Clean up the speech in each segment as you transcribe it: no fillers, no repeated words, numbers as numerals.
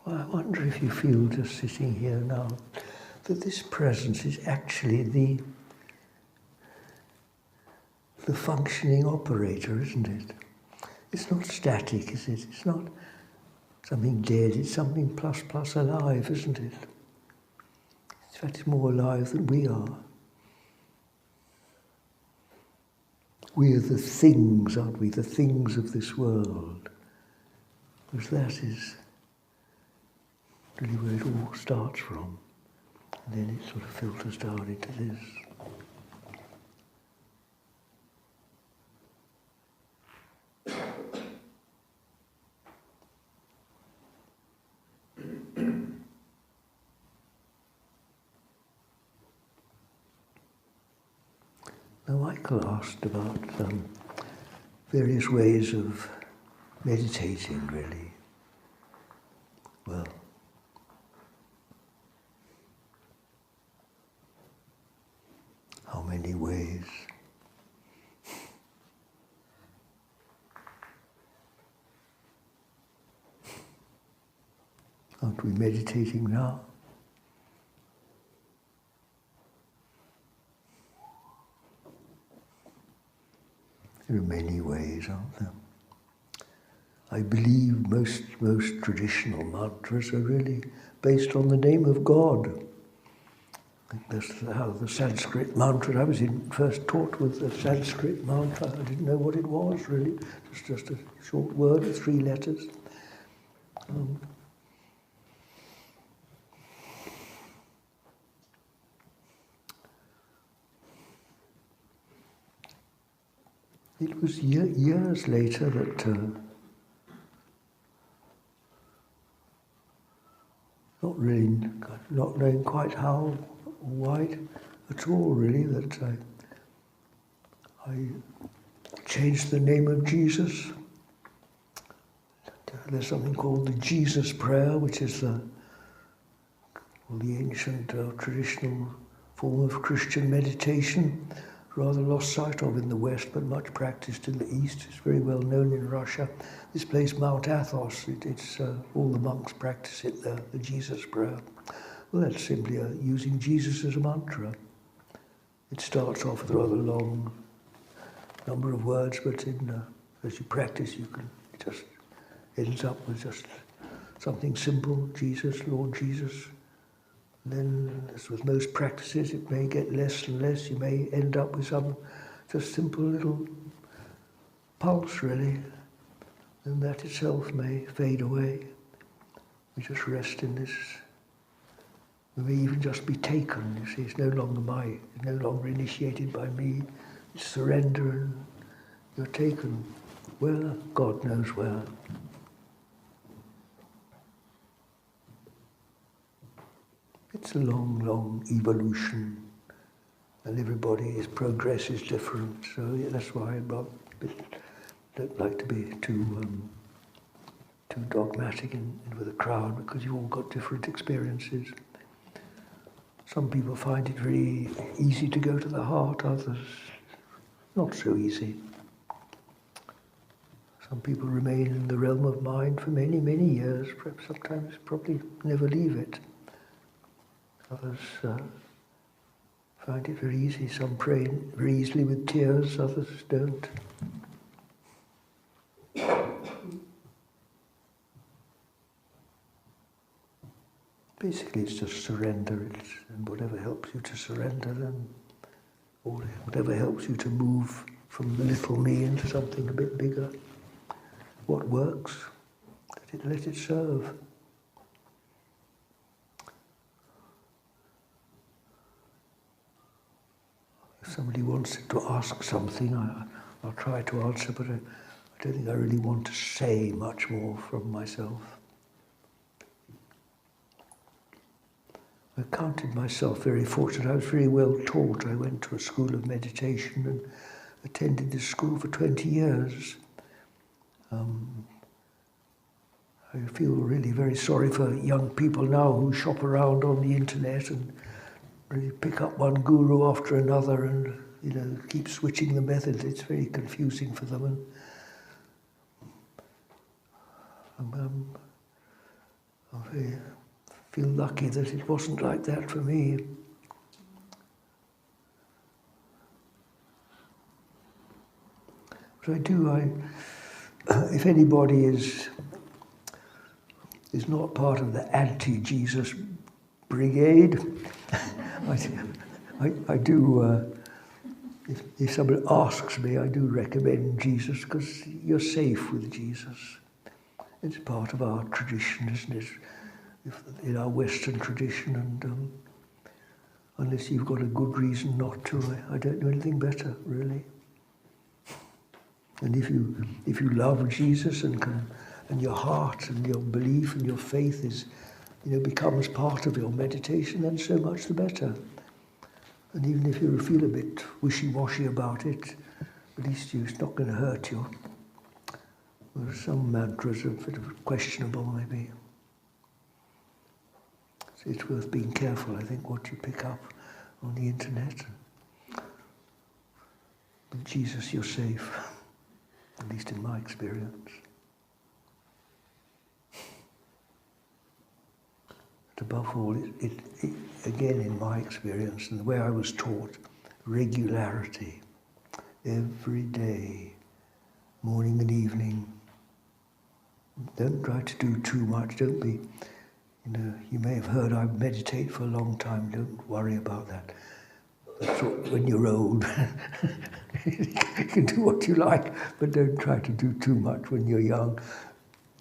I wonder if you feel just sitting here now that this presence is actually the functioning operator, isn't it? It's not static, is it? It's not something dead, it's something plus alive, isn't it? In fact, it's more alive than we are. We are the things, aren't we? The things of this world. Because that is really where it all starts from. And then it sort of filters down into this. Now, Michael asked about various ways of meditating, really. Well, how many ways? Aren't we meditating now? There are many ways, aren't there? I believe most traditional mantras are really based on the name of God. I think that's how the Sanskrit mantra, I was first taught with the Sanskrit mantra. I didn't know what it was really. It's just a short word with 3 letters. It was years later that, not knowing quite how wide at all really, that I changed the name of Jesus. There's something called the Jesus prayer, which is the ancient traditional form of Christian meditation, rather lost sight of in the West, but much practiced in the East. It's very well known in Russia. This place, Mount Athos, it's all the monks practice it there, the Jesus prayer. Well, that's simply using Jesus as a mantra. It starts off with a rather long number of words, but as you practice, it just ends up with just something simple, Jesus, Lord Jesus. Then, as with most practices, it may get less and less. You may end up with some just simple little pulse, really. And that itself may fade away. We just rest in this. We may even just be taken. You see, it's no longer it's no longer initiated by me. It's surrender, and you're taken. Where? God knows where. It's a long evolution, and everybody's progress is different. So that's why I don't like to be too dogmatic with a crowd, because you've all got different experiences. Some people find it very easy to go to the heart, others not so easy. Some people remain in the realm of mind for many years, perhaps sometimes probably never leave it. Others find it very easy. Some pray very easily with tears, others don't. Basically, it's just surrender. And whatever helps you to surrender, then, or whatever helps you to move from the little me into something a bit bigger. What works, let it serve. If somebody wants to ask something, I'll try to answer, but I don't think I really want to say much more from myself. I counted myself very fortunate. I was very well taught. I went to a school of meditation and attended this school for 20 years. I feel really very sorry for young people now who shop around on the internet and really pick up one guru after another and keep switching the methods. It's very confusing for them. And I feel lucky that it wasn't like that for me. But if anybody is not part of the anti-Jesus brigade, I do, if somebody asks me, I do recommend Jesus, because you're safe with Jesus. It's part of our tradition, isn't it? In our Western tradition, and unless you've got a good reason not to, I don't know anything better, really. And if you love Jesus and your heart and your belief and your faith becomes part of your meditation, then so much the better. And even if you feel a bit wishy-washy about it, at least it's not going to hurt you. Whereas some mantras are a bit of questionable, maybe. So it's worth being careful, I think, what you pick up on the internet. With Jesus, you're safe, at least in my experience. But above all, it again, in my experience, and the way I was taught, regularity. Every day, morning and evening. Don't try to do too much, don't be. You may have heard I meditate for a long time, don't worry about that. That's when you're old. You can do what you like, but don't try to do too much when you're young.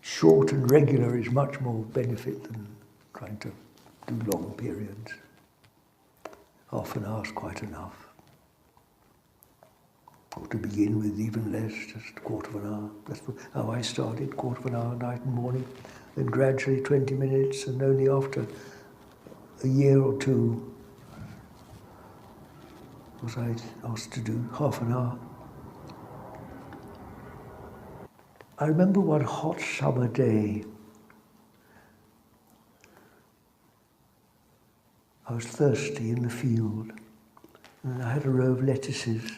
Short and regular is much more benefit than trying to do long periods. Half an hour's quite enough. Or to begin with, even less, just a quarter of an hour. That's how I started, quarter of an hour, night and morning. Then gradually 20 minutes, and only after a year or two was I asked to do half an hour. I remember one hot summer day. I was thirsty in the field, and I had a row of lettuces,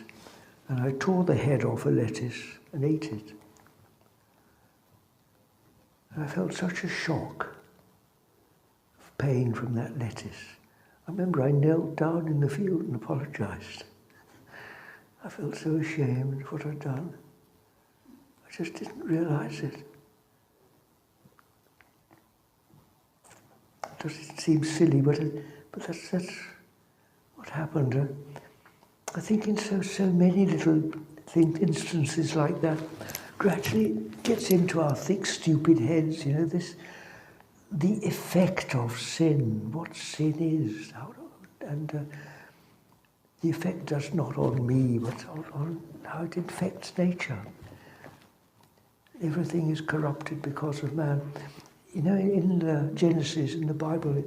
and I tore the head off a lettuce and ate it. And I felt such a shock of pain from that lettuce. I remember I knelt down in the field and apologized. I felt so ashamed of what I'd done. I just didn't realize it. It seems silly, but that's what happened. I think in so many little instances like that, gradually it gets into our thick, stupid heads, the effect of sin, what sin is, and the effect does not on me, but on how it infects nature. Everything is corrupted because of man. In Genesis, in the Bible,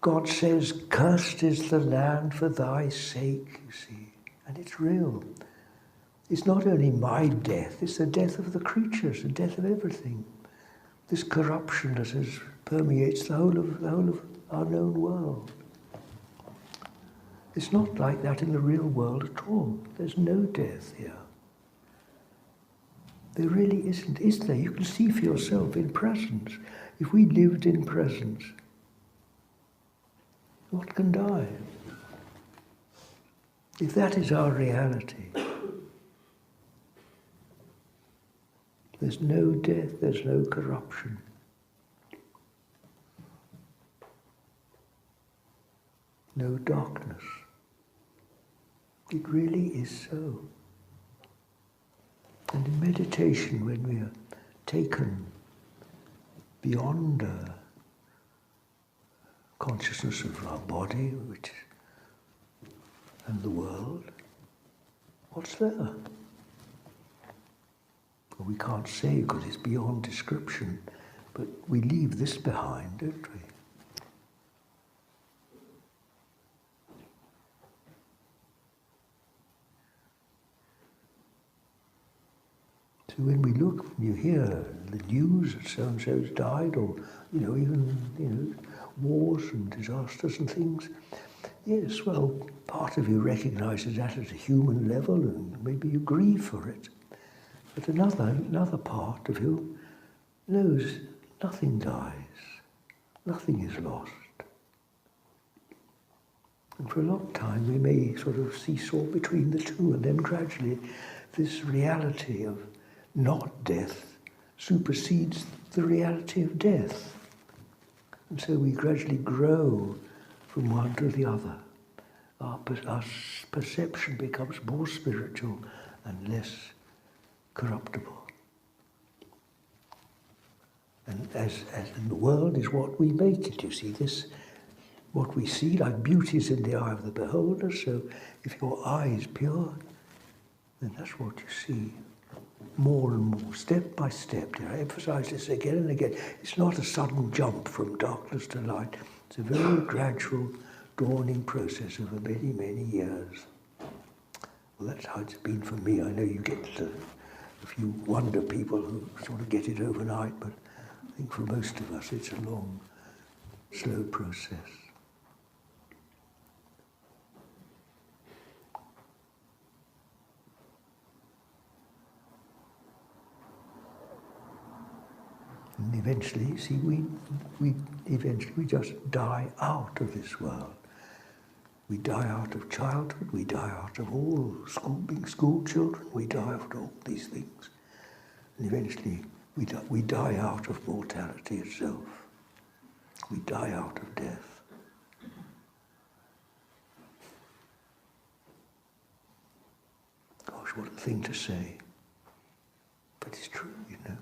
God says, "Cursed is the land for thy sake," you see. And it's real. It's not only my death, it's the death of the creatures, the death of everything. This corruption that permeates the whole of our known world. It's not like that in the real world at all. There's no death here. There really isn't, is there? You can see for yourself in presence. If we lived in presence, what can die? If that is our reality, there's no death, there's no corruption. No darkness. It really is so. And in meditation, when we are taken beyond consciousness of our body and the world, what's there? Well, we can't say because it's beyond description, but we leave this behind, don't we? So when we look, you hear the news that so-and-so's died, or even wars and disasters and things. Yes, well, part of you recognises that at a human level, and maybe you grieve for it. But another part of you knows nothing dies, nothing is lost. And for a long time we may sort of seesaw between the two, and then gradually this reality of not death supersedes the reality of death. And so we gradually grow from one to the other. Our perception becomes more spiritual and less corruptible. And as in the world is what we make it, you see, this, what we see, like beauty is in the eye of the beholder, so if your eye is pure, then that's what you see. More and more, step by step. I emphasize this again and again. It's not a sudden jump from darkness to light. It's a very gradual dawning process over many, many years. Well, that's how it's been for me. I know you get a few wonder people who sort of get it overnight, but I think for most of us it's a long, slow process. And eventually, see, we just die out of this world. We die out of childhood, we die out of all being school children, we die out of all these things. And eventually, we die out of mortality itself. We die out of death. Gosh, what a thing to say. But it's true, you know.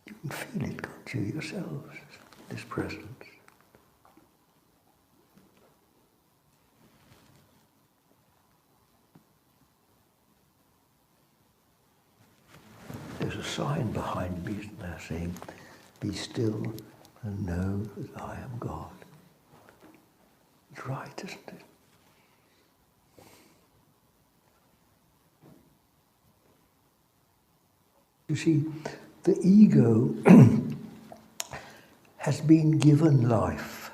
You can feel it, can't you, yourselves, this presence. There's a sign behind me, isn't there, saying, "Be still and know that I am God." It's right, isn't it? You see, the ego has been given life,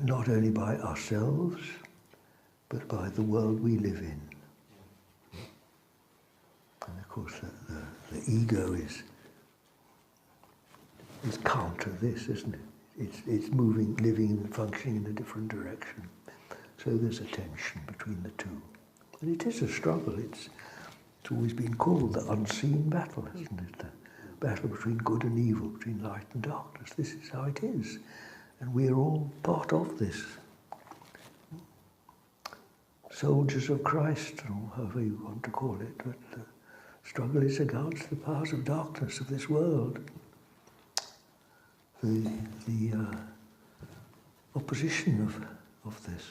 not only by ourselves, but by the world we live in. And of course, the ego is counter this, isn't it? It's moving, living and functioning in a different direction. So there's a tension between the two. And it is a struggle. It's always been called the unseen battle, isn't it? The battle between good and evil, between light and darkness. This is how it is. And we are all part of this. Soldiers of Christ, or however you want to call it, but the struggle is against the powers of darkness of this world. The opposition of this.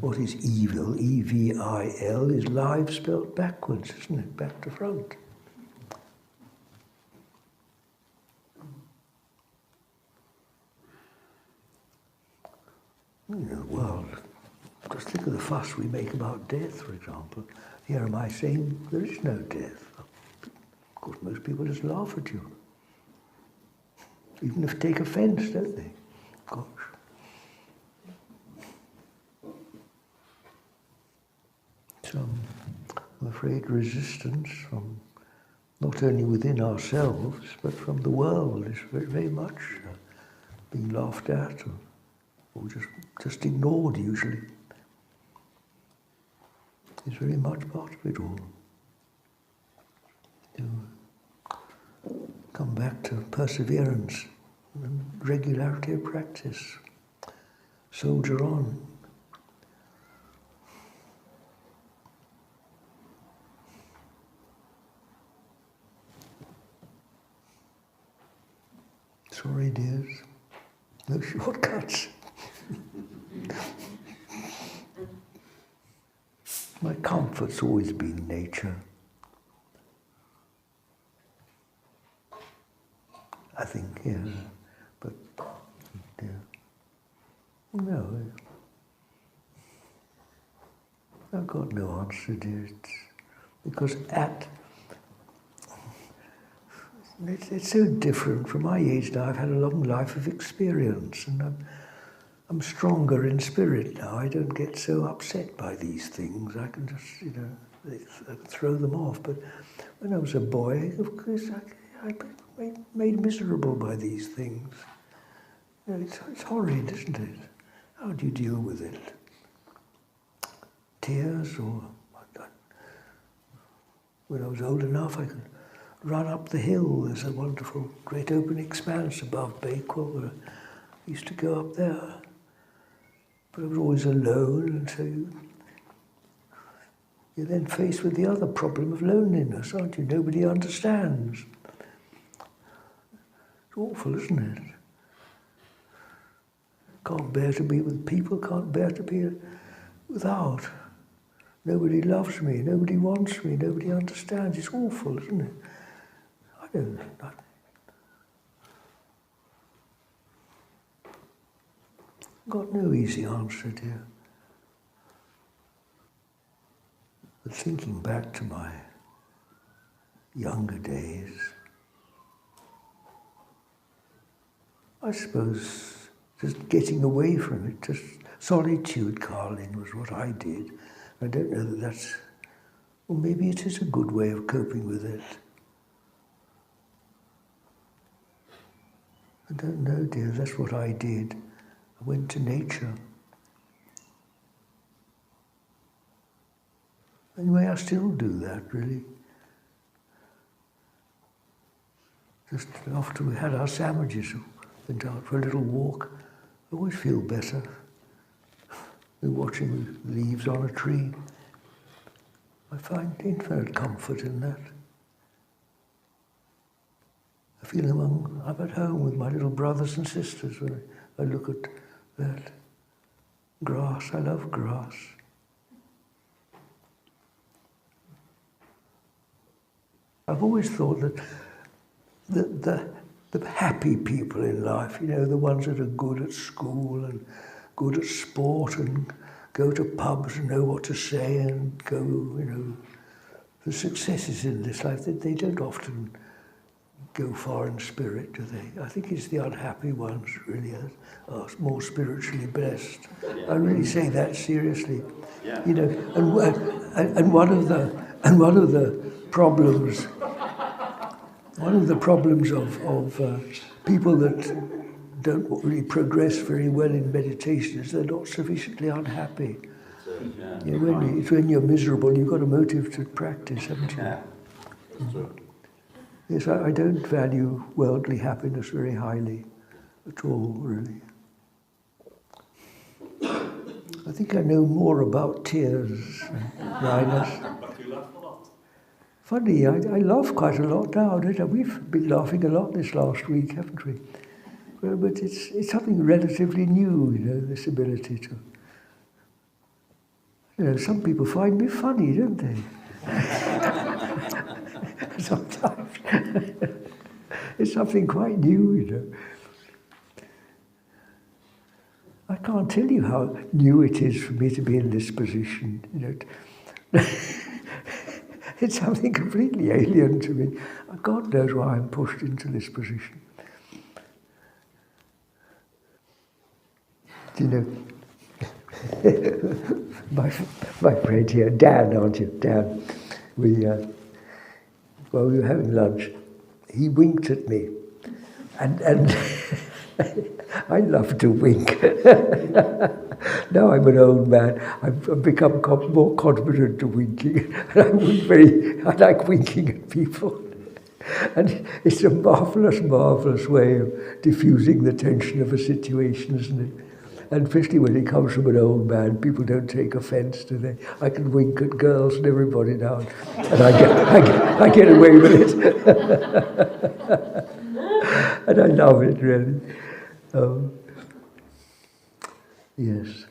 What is evil, E-V-I-L, is live spelled backwards, isn't it? Back to front. You know, well, just think of the fuss we make about death, for example. Here am I saying there is no death. Of course, most people just laugh at you. Even if they take offence, don't they? Gosh. Some, I'm afraid, resistance from not only within ourselves, but from the world is very, very much being laughed at or just ignored usually. It's very much part of it all. To come back to perseverance and regularity of practice. Soldier on. Sorry, dears. No shortcuts. My comfort's always been nature. I think, yeah. But, yeah. No. I've got no answer, dear. Because it's so different. From my age now, I've had a long life of experience, and I'm stronger in spirit now. I don't get so upset by these things. I can just, I can throw them off. But when I was a boy, of course, I made miserable by these things. It's horrid, isn't it? How do you deal with it? Tears, or when I was old enough, I could run up the hill. There's a wonderful, great open expanse above Bakewell, where I used to go up there. But I was always alone, and so you're then faced with the other problem of loneliness, aren't you? Nobody understands. It's awful, isn't it? Can't bear to be with people, can't bear to be without. Nobody loves me, nobody wants me, nobody understands. It's awful, isn't it? I've got no easy answer, dear. But thinking back to my younger days, I suppose just getting away from it, just solitude, Carlin, was what I did. I don't know that that's, well, maybe it is a good way of coping with it. I don't know, dear, that's what I did. I went to nature. Anyway, I still do that, really. Just after we had our sandwiches, went out for a little walk. I always feel better than watching leaves on a tree. I find infinite comfort in that. I feel I'm at home with my little brothers and sisters when I look at that grass. I love grass. I've always thought that the happy people in life, the ones that are good at school and good at sport and go to pubs and know what to say and go, the successes in this life, they don't often go far in spirit, do they? I think it's the unhappy ones really are more spiritually blessed. Yeah. I really say that seriously. Yeah. And one of the problems of people that don't really progress very well in meditation is they're not sufficiently unhappy. Yeah. When you're miserable, you've got a motive to practice, haven't you? Yeah. Yes, I don't value worldly happiness very highly at all, really. I think I know more about tears than Linus. But you laugh a lot. Funny, I laugh quite a lot now, don't I? We've been laughing a lot this last week, haven't we? Well, but it's something relatively new, this ability to... some people find me funny, don't they? Sometimes. It's something quite new, I can't tell you how new it is for me to be in this position, It's something completely alien to me. God knows why I'm pushed into this position. My friend here, Dan, aren't you? Dan, while we were having lunch, he winked at me, and I love to wink. Now I'm an old man, I've become more confident to winking, and I like winking at people. And it's a marvellous, marvellous way of diffusing the tension of a situation, isn't it? And especially when it comes from an old man, people don't take offence, do they? I can wink at girls and everybody now, and I get away with it. And I love it, really. Yes.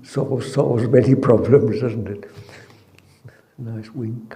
Solves many problems, doesn't it? Nice wink.